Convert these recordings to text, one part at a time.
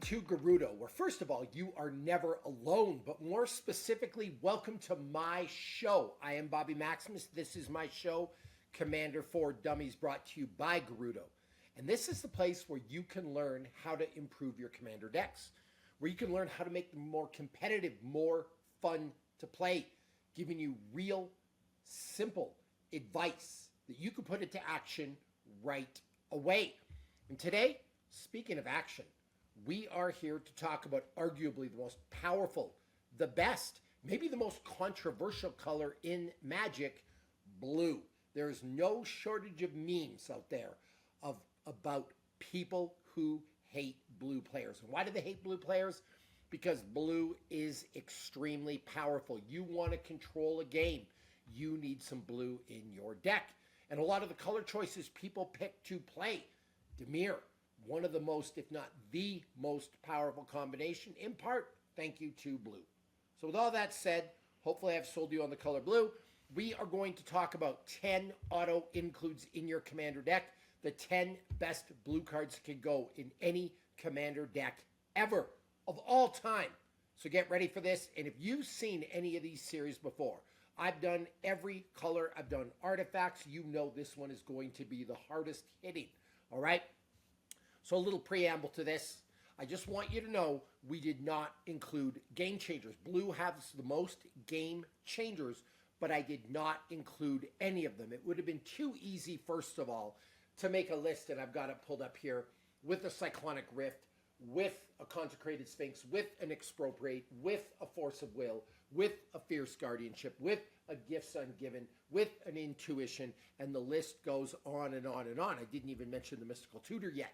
to Gerudo, where first of all, you are never alone, but more specifically, welcome to my show. I am Bobby Maximus. This is my show, Commander for Dummies, brought to you by Gerudo. And this is the place where you can learn how to improve your commander decks, where you can learn how to make them more competitive, more fun to play, giving you real, simple advice that you can put into action right away. And today, speaking of action, we are here to talk about arguably the most powerful, the best, maybe the most controversial color in Magic, blue. There is no shortage of memes out there about people who hate blue players. And why do they hate blue players? Because blue is extremely powerful. You want to control a game, you need some blue in your deck. And a lot of the color choices people pick to play, Dimir, one of the most, if not the most powerful combination, in part, thank you to blue. So with all that said, hopefully I've sold you on the color blue. We are going to talk about 10 auto includes in your commander deck, the 10 best blue cards that can go in any commander deck ever, of all time. So get ready for this. And if you've seen any of these series before, I've done every color, I've done artifacts, you know this one is going to be the hardest hitting, all right? So a little preamble to this. I just want you to know we did not include game changers. Blue has the most game changers, but I did not include any of them. It would have been too easy, first of all, to make a list, and I've got it pulled up here, with a Cyclonic Rift, with a Consecrated Sphinx, with an Expropriate, with a Force of Will, with a Fierce Guardianship, with a Gifts Ungiven, with an Intuition, and the list goes on and on and on. I didn't even mention the Mystical Tutor yet.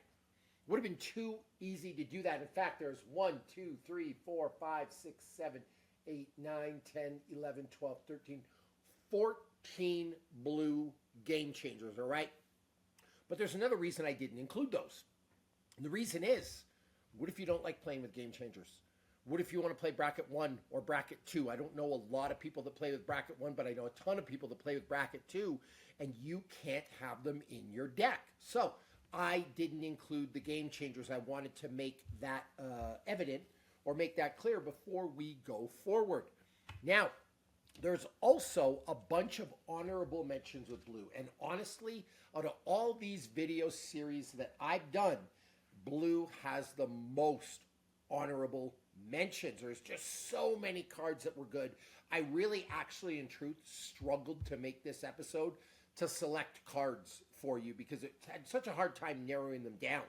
Would have been too easy to do that. In fact, there's 1, 2, 3, 4, 5, 6, 7, 8, 9, 10, 11, 12, 13, 14 blue game changers, all right? But there's another reason I didn't include those. And the reason is, what if you don't like playing with game changers? What if you want to play bracket 1 or bracket 2? I don't know a lot of people that play with bracket 1, but I know a ton of people that play with bracket 2, and you can't have them in your deck. So I didn't include the game changers. I wanted to make that evident or make that clear before we go forward. Now, there's also a bunch of honorable mentions with blue. And honestly, out of all these video series that I've done, blue has the most honorable mentions. There's just so many cards that were good. I really actually, in truth, struggled to make this episode to select cards for you because it had such a hard time narrowing them down.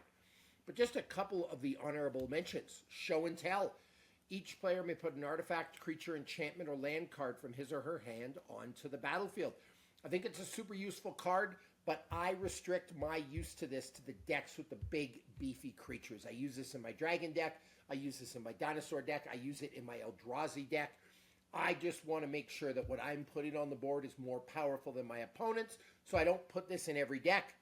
But just a couple of the honorable mentions. Show and Tell. Each player may put an artifact, creature, enchantment, or land card from his or her hand onto the battlefield. I think it's a super useful card, but I restrict my use to this to the decks with the big, beefy creatures. I use this in my dragon deck. I use this in my dinosaur deck. I use it in my Eldrazi deck. I just want to make sure that what I'm putting on the board is more powerful than my opponent's, so I don't put this in every deck.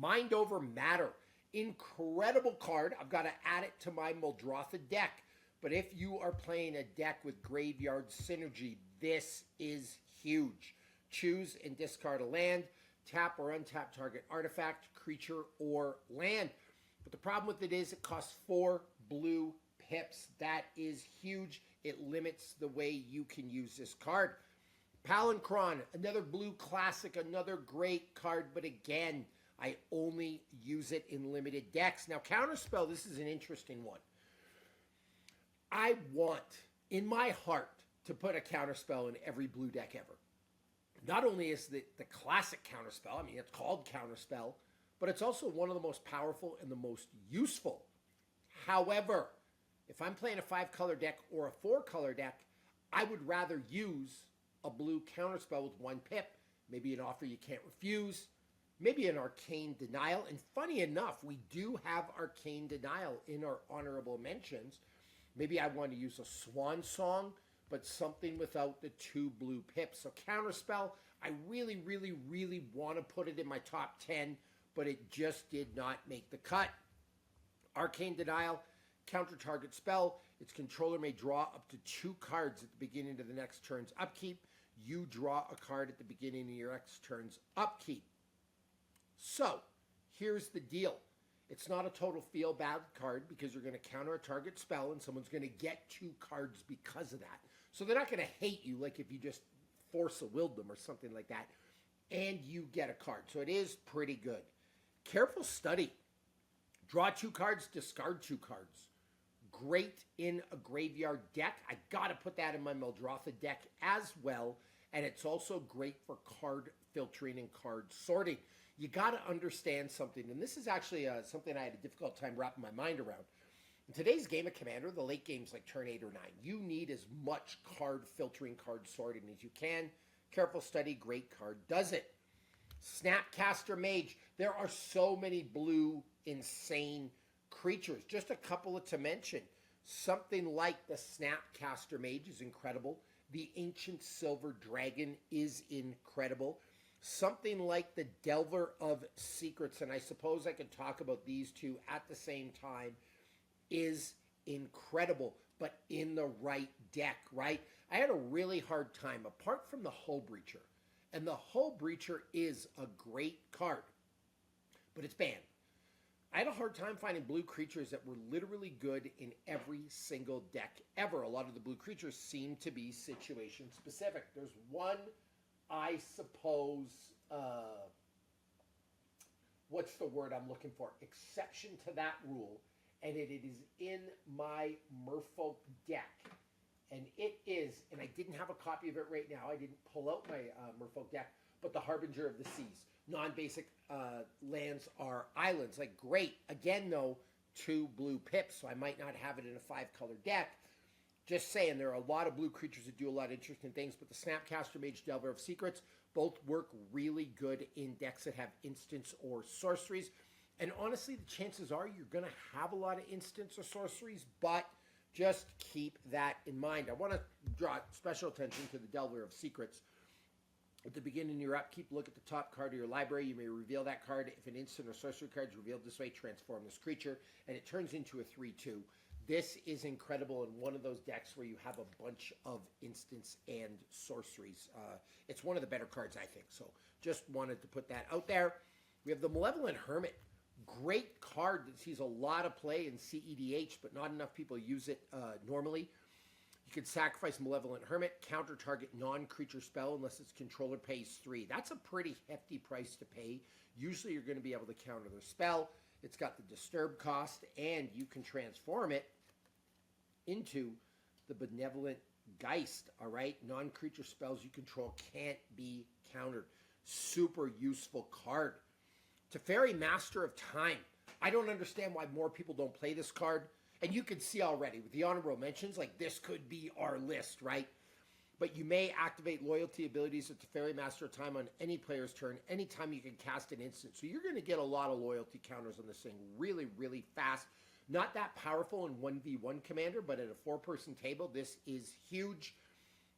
Mind Over Matter. Incredible card. I've got to add it to my Muldrotha deck. But if you are playing a deck with Graveyard Synergy, this is huge. Choose and discard a land. Tap or untap target artifact, creature, or land. But the problem with it is it costs 4 blue pips. That is huge. It limits the way you can use this card. Palancron, another blue classic, another great card, but again, I only use it in limited decks. Now, Counterspell, this is an interesting one. I want, in my heart, to put a Counterspell in every blue deck ever. Not only is the classic Counterspell, I mean, it's called Counterspell, but it's also one of the most powerful and the most useful. However, if I'm playing a 5-color deck or a 4-color deck, I would rather use a blue Counterspell with 1 pip, maybe an Offer You Can't Refuse, maybe an Arcane Denial. And funny enough, we do have Arcane Denial in our honorable mentions. Maybe I want to use a Swan Song, but something without the 2 blue pips. So Counterspell, I really, really, really want to put it in my top 10, but it just did not make the cut. Arcane Denial, counter target spell. Its controller may draw up to 2 cards at the beginning of the next turn's upkeep. You draw a card at the beginning of your next turn's upkeep. So, here's the deal. It's not a total feel bad card because you're going to counter a target spell and someone's going to get 2 cards because of that. So they're not going to hate you like if you just force a willed them or something like that. And you get a card. So it is pretty good. Careful Study. Draw 2 cards, discard 2 cards. Great in a graveyard deck. I got to put that in my Muldrotha deck as well. And it's also great for card filtering and card sorting. You got to understand something. And this is actually something I had a difficult time wrapping my mind around. In today's game of Commander, the late games like turn 8 or 9, you need as much card filtering, card sorting as you can. Careful Study, great card, does it. Snapcaster Mage. There are so many blue, insane creatures. Just a couple to mention. Something like the Snapcaster Mage is incredible. The Ancient Silver Dragon is incredible. Something like the Delver of Secrets, and I suppose I could talk about these two at the same time, is incredible, but in the right deck, right? I had a really hard time, apart from the Hull Breacher. And the Hull Breacher is a great card, but it's banned. I had a hard time finding blue creatures that were literally good in every single deck ever. A lot of the blue creatures seem to be situation specific. There's one, I suppose, what's the word I'm looking for? Exception to that rule, and it is in my Merfolk deck. And it is, and I didn't have a copy of it right now. I didn't pull out my Merfolk deck, but the Harbinger of the Seas. Non-basic lands are islands. Like, great. Again, though, 2 blue pips, so I might not have it in a 5-color deck. Just saying, there are a lot of blue creatures that do a lot of interesting things, but the Snapcaster Mage, Delver of Secrets, both work really good in decks that have instants or sorceries. And honestly, the chances are you're going to have a lot of instants or sorceries, but just keep that in mind. I want to draw special attention to the Delver of Secrets. At the beginning of your up, keep a look at the top card of your library. You may reveal that card. If an instant or sorcery card is revealed this way, transform this creature, and it turns into a 3/2. This is incredible in one of those decks where you have a bunch of instants and sorceries. It's one of the better cards, I think. So just wanted to put that out there. We have the Malevolent Hermit. Great card that sees a lot of play in CEDH, but not enough people use it normally. You can sacrifice Malevolent Hermit, counter target non-creature spell unless its controller pays 3. That's a pretty hefty price to pay. Usually you're going to be able to counter their spell. It's got the disturb cost, and you can transform it into the Benevolent Geist, all right? Non-creature spells you control can't be countered. Super useful card. Teferi, Master of Time. I don't understand why more people don't play this card. And you can see already with the honorable mentions, like this could be our list, right? But you may activate loyalty abilities of Teferi, Master of Time on any player's turn anytime you can cast an instant. So you're going to get a lot of loyalty counters on this thing really, really fast. Not that powerful in 1v1 Commander, but at a 4-person table, this is huge.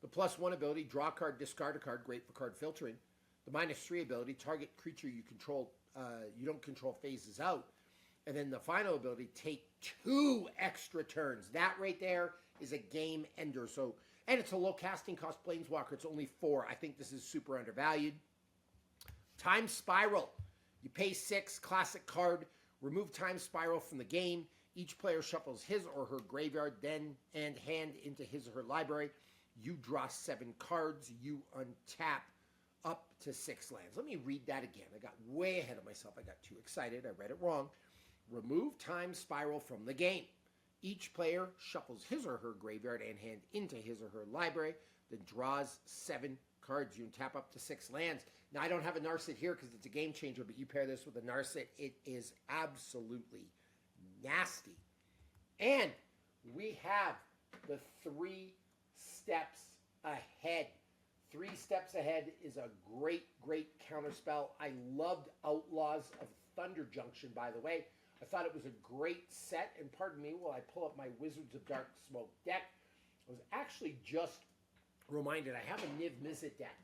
The +1 ability, draw a card, discard a card, great for card filtering. The -3 ability, target creature you control, you don't control phases out. And then the final ability, take 2 extra turns. That right there is a game ender. So, and it's a low casting cost Planeswalker. It's only 4. I think this is super undervalued. Time Spiral. You pay 6, classic card. Remove Time Spiral from the game. Each player shuffles his or her graveyard, then and hand into his or her library. You draw 7 cards. You untap up to 6 lands. Let me read that again. I got way ahead of myself. I got too excited. I read it wrong. Remove Time Spiral from the game. Each player shuffles his or her graveyard and hand into his or her library, then draws 7 cards. You can tap up to 6 lands. Now, I don't have a Narset here because it's a game changer, but you pair this with a Narset, it is absolutely nasty. And we have the 3 steps ahead. 3 steps ahead is a great, great counterspell. I loved Outlaws of Thunder Junction, by the way. I thought it was a great set, and pardon me while I pull up my Wizards of Dark Smoke deck. I was actually just reminded I have a Niv Mizzet deck,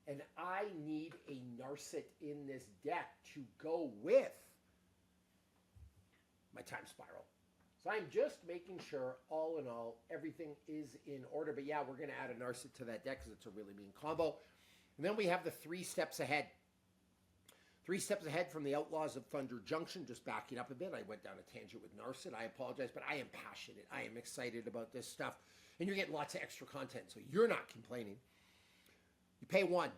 and I need a Narset in this deck to go with my Time Spiral. So I'm just making sure, all in all, everything is in order. But yeah, we're going to add a Narset to that deck because it's a really mean combo. And then we have the 3 steps ahead. 3 steps ahead from the Outlaws of Thunder Junction. Just backing up a bit, I went down a tangent with Narset. I apologize, but I am passionate. I am excited about this stuff. And you're getting lots of extra content, so you're not complaining. You pay 1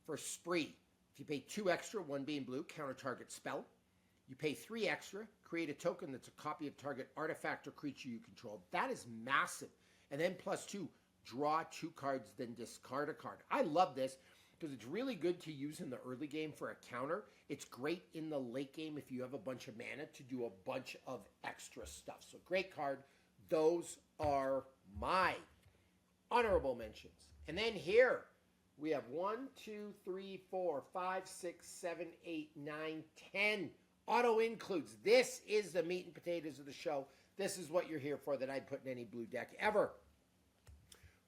for spree. If you pay 2 extra, 1 being blue, counter target spell. You pay 3 extra, create a token that's a copy of target artifact or creature you control. That is massive. And then +2, draw 2 cards, then discard a card. I love this because it's really good to use in the early game for a counter. It's great in the late game if you have a bunch of mana to do a bunch of extra stuff. So great card. Those are my honorable mentions. And then here we have 1, 2, 3, 4, 5, 6, 7, 8, 9, 10 auto includes. This is the meat and potatoes of the show. This is what you're here for that I'd put in any blue deck ever.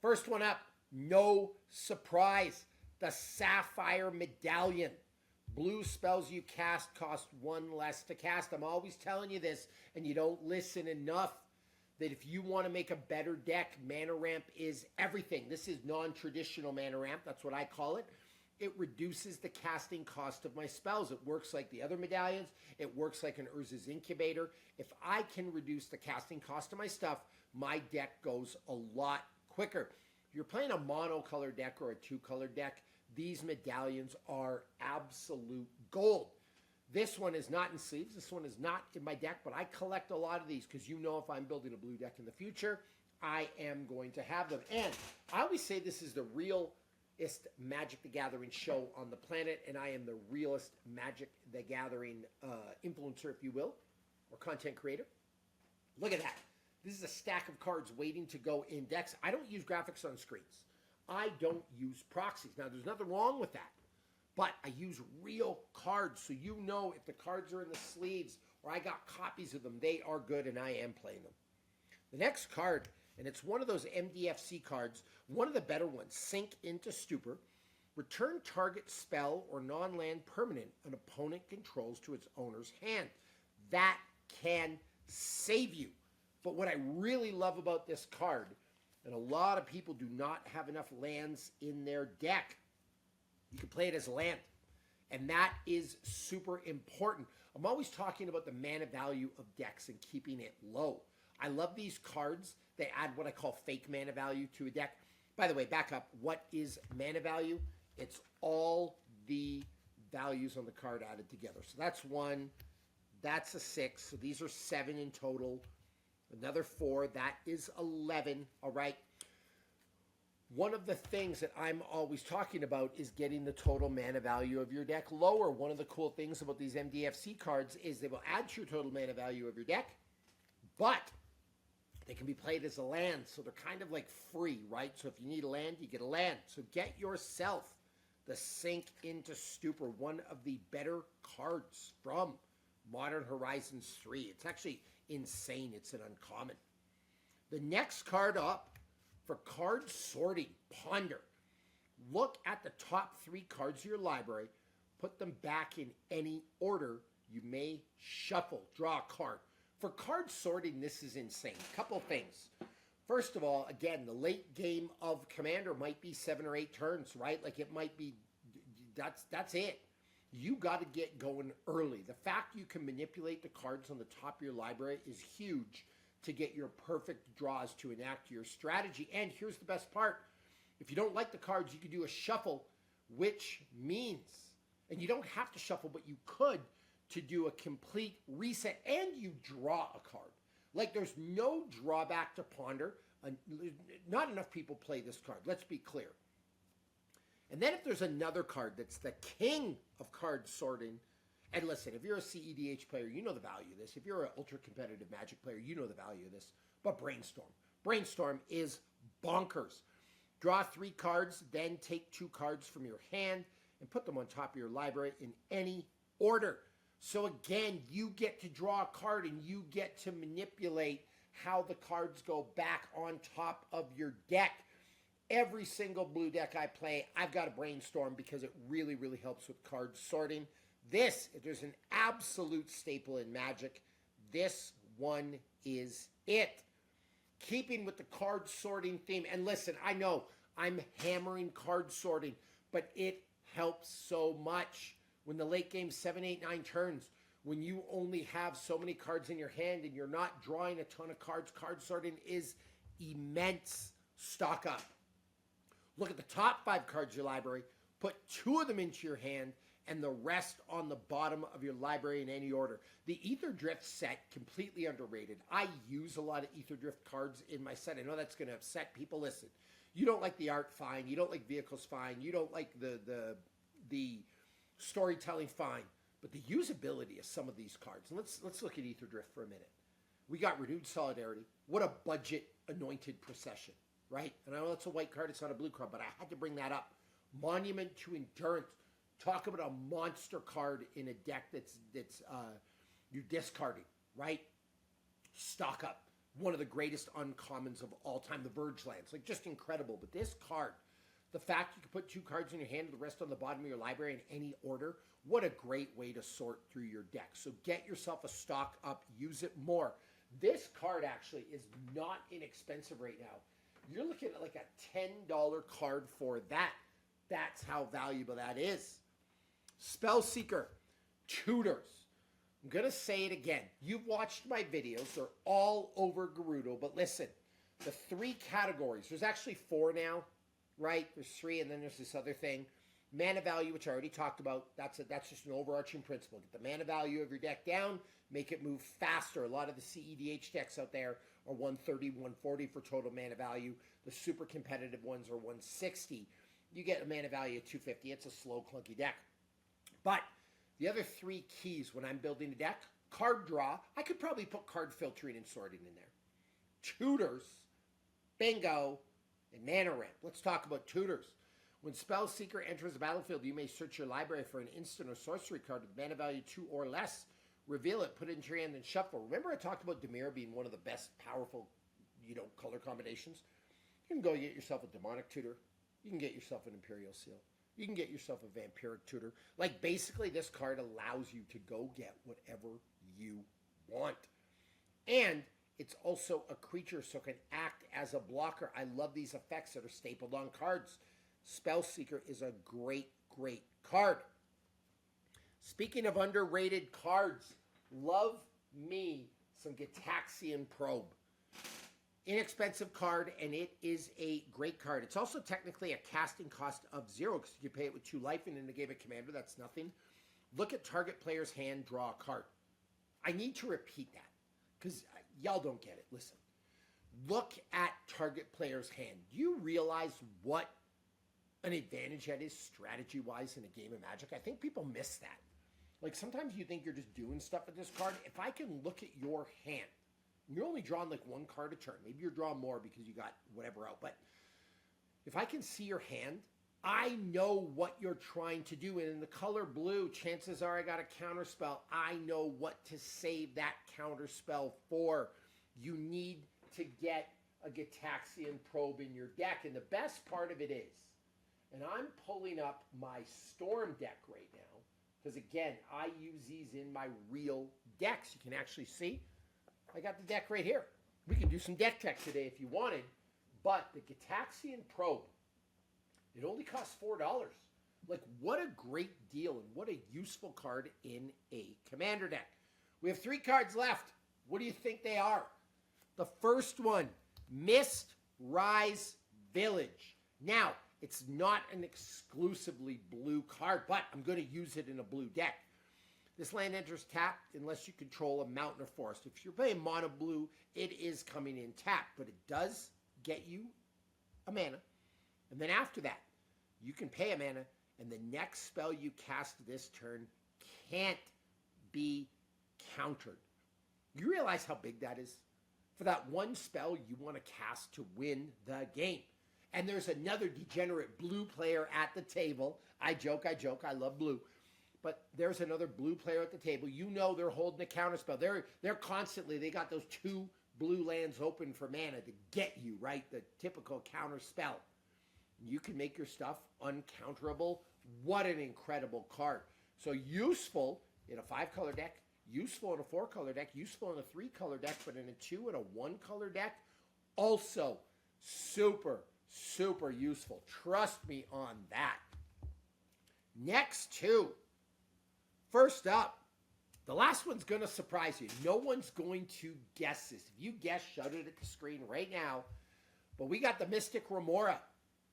First one up, no surprise, the Sapphire Medallion. Blue spells you cast cost 1 less to cast. I'm always telling you this, and you don't listen enough, that if you want to make a better deck, mana ramp is everything. This is non-traditional mana ramp. That's what I call it. It reduces the casting cost of my spells. It works like the other medallions. It works like an Urza's Incubator. If I can reduce the casting cost of my stuff, my deck goes a lot quicker. If you're playing a mono-color deck or a 2-color deck, these medallions are absolute gold. This one is not in sleeves. This one is not in my deck, but I collect a lot of these because you know if I'm building a blue deck in the future, I am going to have them. And I always say this is the realest Magic the Gathering show on the planet, and I am the realest Magic the Gathering influencer, if you will, or content creator. Look at that. This is a stack of cards waiting to go in decks. I don't use graphics on screens. I don't use proxies. Now, there's nothing wrong with that, but I use real cards, so you know if the cards are in the sleeves or I got copies of them, they are good, and I am playing them. The next card, and it's one of those MDFC cards, one of the better ones, Sink into Stupor. Return target spell or non-land permanent an opponent controls to its owner's hand. That can save you. But what I really love about this card, and a lot of people do not have enough lands in their deck, you can play it as a land. And that is super important. I'm always talking about the mana value of decks and keeping it low. I love these cards. They add what I call fake mana value to a deck. By the way, back up. What is mana value? It's all the values on the card added together. So that's 1. That's a 6. So these are 7 in total. Another 4. That is 11. All right. One of the things that I'm always talking about is getting the total mana value of your deck lower. One of the cool things about these MDFC cards is they will add to your total mana value of your deck, but they can be played as a land, so they're kind of like free, right? So if you need a land, you get a land. So get yourself the Sink into Stupor, one of the better cards from Modern Horizons 3. It's actually insane. It's an uncommon. The next card up, for card sorting, ponder. Look at the top 3 cards of your library. Put them back in any order. You may shuffle, draw a card. For card sorting, this is insane. Couple things. First of all, again, the late game of Commander might be 7 or 8 turns, right? Like it might be, that's it. You got to get going early. The fact you can manipulate the cards on the top of your library is huge to get your perfect draws to enact your strategy. And here's the best part. If you don't like the cards, you can do a shuffle, which means, and you don't have to shuffle, but you could, to do a complete reset, and you draw a card. Like there's no drawback to ponder. Not enough people play this card. Let's be clear. And then if there's another card that's the king of card sorting, and listen, if you're a CEDH player, you know the value of this. If you're an ultra-competitive Magic player, you know the value of this. But Brainstorm. Brainstorm is bonkers. Draw 3 cards, then take 2 cards from your hand and put them on top of your library in any order. So again, you get to draw a card and you get to manipulate how the cards go back on top of your deck. Every single blue deck I play, I've got a Brainstorm because it really, really helps with card sorting. This, if there's an absolute staple in Magic, this one is it. Keeping with the card sorting theme, and listen, I know I'm hammering card sorting, but it helps so much when the late game 7, 8, 9 turns, when you only have so many cards in your hand and you're not drawing a ton of cards, card sorting is immense. Stock up. Look at the top 5 cards of your library, put 2 of them into your hand, and the rest on the bottom of your library in any order. The Ether Drift set, completely underrated. I use a lot of Ether Drift cards in my set. I know that's going to upset people. Listen, you don't like the art, fine. You don't like vehicles, fine. You don't like the storytelling, fine. But the usability of some of these cards, and let's look at Ether Drift for a minute. We got Renewed Solidarity. What a budget anointed procession, right? And I know it's a white card, it's not a blue card, but I had to bring that up. Monument to Endurance. Talk about a monster card in a deck that's you're discarding, right? Stock up. One of the greatest uncommons of all time, the Verge lands. Like, just incredible. But this card, the fact you can put 2 cards in your hand, the rest on the bottom of your library in any order, what a great way to sort through your deck. So get yourself a stock up, use it more. This card actually is not inexpensive right now. You're looking at like a $10 card for that. That's how valuable that is. Spellseeker, tutors. I'm going to say it again. You've watched my videos. They're all over Gerudo. But listen, the 3 categories. There's actually 4 now, right? There's 3, and then there's this other thing. Mana value, which I already talked about. That's just an overarching principle. Get the mana value of your deck down. Make it move faster. A lot of the CEDH decks out there are 130, 140 for total mana value. The super competitive ones are 160. You get a mana value of 250. It's a slow, clunky deck. But the other 3 keys when I'm building a deck, card draw. I could probably put card filtering and sorting in there. Tutors, bingo, and mana ramp. Let's talk about tutors. When Spellseeker enters the battlefield, you may search your library for an instant or sorcery card with mana value 2 or less. Reveal it, put it into your hand, and shuffle. Remember I talked about Dimir being one of the best powerful, color combinations? You can go get yourself a Demonic Tutor. You can get yourself an Imperial Seal. You can get yourself a Vampiric Tutor. Like, basically, this card allows you to go get whatever you want. And it's also a creature, so it can act as a blocker. I love these effects that are stapled on cards. Spellseeker is a great, great card. Speaking of underrated cards, love me some Gitaxian Probe. Inexpensive card, and it is a great card. It's also technically a casting cost of 0 because you pay it with 2 life, and in the game of Commander, that's nothing. Look at target player's hand, draw a card. I need to repeat that because y'all don't get it. Listen. Look at target player's hand. Do you realize what an advantage that is strategy-wise in a game of Magic? I think people miss that. Like, sometimes you think you're just doing stuff with this card. If I can look at your hand, you're only drawing like 1 card a turn. Maybe you're drawing more because you got whatever out. But if I can see your hand, I know what you're trying to do. And in the color blue, chances are I got a counterspell. I know what to save that counterspell for. You need to get a Gitaxian Probe in your deck. And the best part of it is, and I'm pulling up my Storm deck right now, because again, I use these in my real decks. You can actually see. I got the deck right here. We can do some deck tech today if you wanted. But the Gitaxian Probe, it only costs $4. Like, what a great deal and what a useful card in a Commander deck. We have 3 cards left. What do you think they are? The first one, Mistsinger Village. Now, it's not an exclusively blue card, but I'm going to use it in a blue deck. This land enters tapped unless you control a mountain or forest. If you're playing mono blue, it is coming in tapped, but it does get you a mana. And then after that, you can pay a mana, and the next spell you cast this turn can't be countered. You realize how big that is? For that one spell you want to cast to win the game. And there's another degenerate blue player at the table. I joke, I love blue. But there's another blue player at the table. You know they're holding a counterspell. They're constantly, they got those 2 blue lands open for mana to get you, right? The typical counterspell. You can make your stuff uncounterable. What an incredible card. So useful in a 5-color deck, useful in a 4-color deck, useful in a 3-color deck, but in a 2 and a 1-color deck, also super, super useful. Trust me on that. Next 2. First up, the last one's going to surprise you. No one's going to guess this. If you guess, shout it at the screen right now. But we got the Mystic Remora.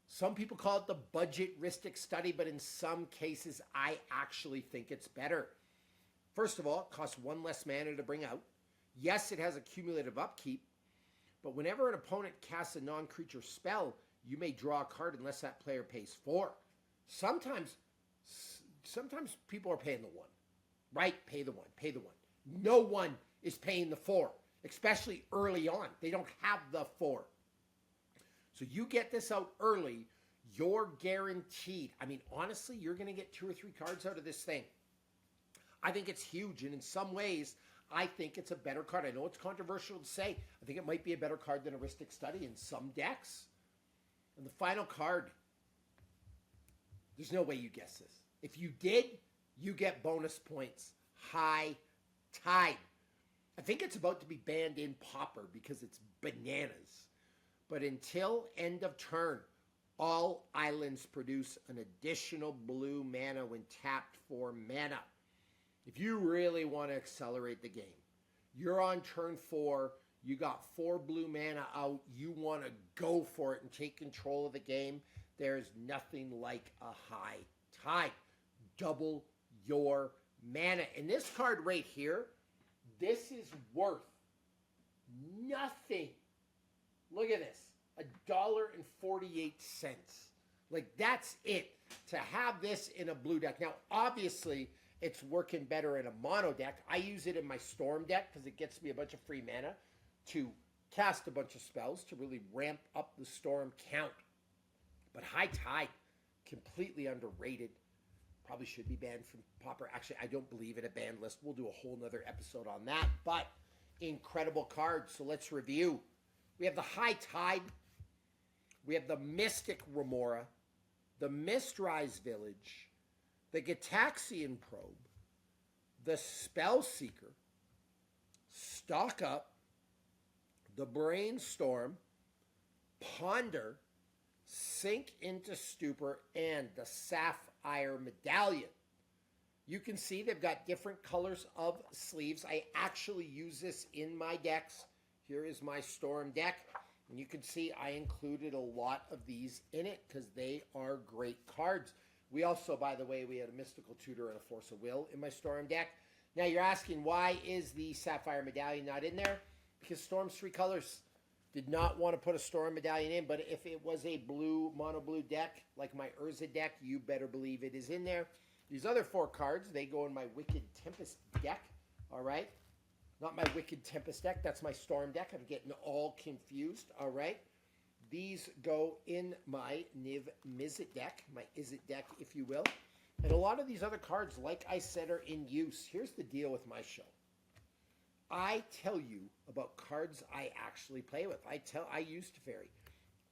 Some people call it the budget-ristic study, but in some cases, I actually think it's better. First of all, it costs 1 less mana to bring out. Yes, it has a cumulative upkeep, but whenever an opponent casts a non-creature spell, you may draw a card unless that player pays 4. Sometimes people are paying the 1. Right? Pay the 1. Pay the 1. No one is paying the 4, especially early on. They don't have the 4. So you get this out early, you're guaranteed. I mean, honestly, you're going to get 2 or 3 cards out of this thing. I think it's huge, and in some ways, I think it's a better card. I know it's controversial to say. I think it might be a better card than Heuristic Study in some decks. And the final card, there's no way you guess this. If you did, you get bonus points. High Tide. I think it's about to be banned in Pauper because it's bananas. But until end of turn, all islands produce an additional blue mana when tapped for mana. If you really want to accelerate the game, you're on turn 4, you got 4 blue mana out, you want to go for it and take control of the game, there's nothing like a High Tide. Double your mana. And this card right here, this is worth nothing. Look at this, $1.48. Like, that's it, to have this in a blue deck. Now, obviously, it's working better in a mono deck. I use it in my Storm deck because it gets me a bunch of free mana to cast a bunch of spells to really ramp up the Storm count. But High Tide, completely underrated. Probably should be banned from Pauper. Actually, I don't believe in a banned list. We'll do a whole nother episode on that. But incredible cards. So let's review. We have the High Tide. We have the Mystic Remora, the Mistsinger Village, the Gitaxian Probe, the Spellseeker, Stock Up, the Brainstorm, Ponder, Sink into Stupor, and the Sapphire Medallion. You can see they've got different colors of sleeves. I actually use this in my decks. Here is my Storm deck. And you can see I included a lot of these in it because they are great cards. We also, by the way, we had a Mystical Tutor and a Force of Will in my Storm deck. Now you're asking, why is the Sapphire Medallion not in there? Because Storm's 3 colors. Did not want to put a Storm Medallion in, but if it was a blue, mono blue deck, like my Urza deck, you better believe it is in there. These other 4 cards, they go in my Wicked Tempest deck, all right? Not my Wicked Tempest deck, that's my Storm deck. I'm getting all confused, all right? These go in my Niv Mizzet deck, my Izzet deck, if you will. And a lot of these other cards, like I said, are in use. Here's the deal with my show. I tell you about cards I actually play with. I use Teferi.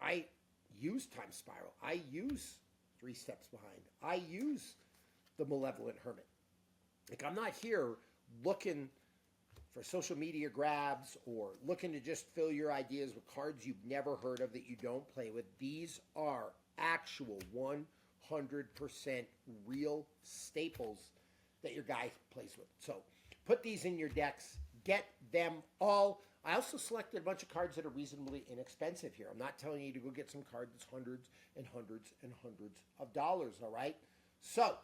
I use Time Spiral. I use 3 Steps Behind. I use the Malevolent Hermit. Like, I'm not here looking for social media grabs or looking to just fill your ideas with cards you've never heard of that you don't play with. These are actual 100% real staples that your guy plays with. So put these in your decks. Get them all. I also selected a bunch of cards that are reasonably inexpensive here. I'm not telling you to go get some card that's hundreds and hundreds and hundreds of dollars, all right? So,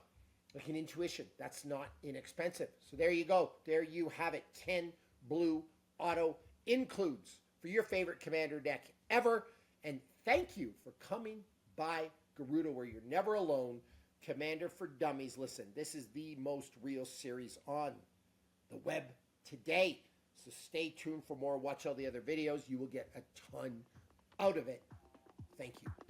like an Intuition, that's not inexpensive. So there you go. There you have it. 10 blue auto includes for your favorite Commander deck ever. And thank you for coming by Garuda, where you're never alone. Commander for Dummies. Listen, this is the most real series on the web today. So stay tuned for more. Watch all the other videos. You will get a ton out of it. Thank you.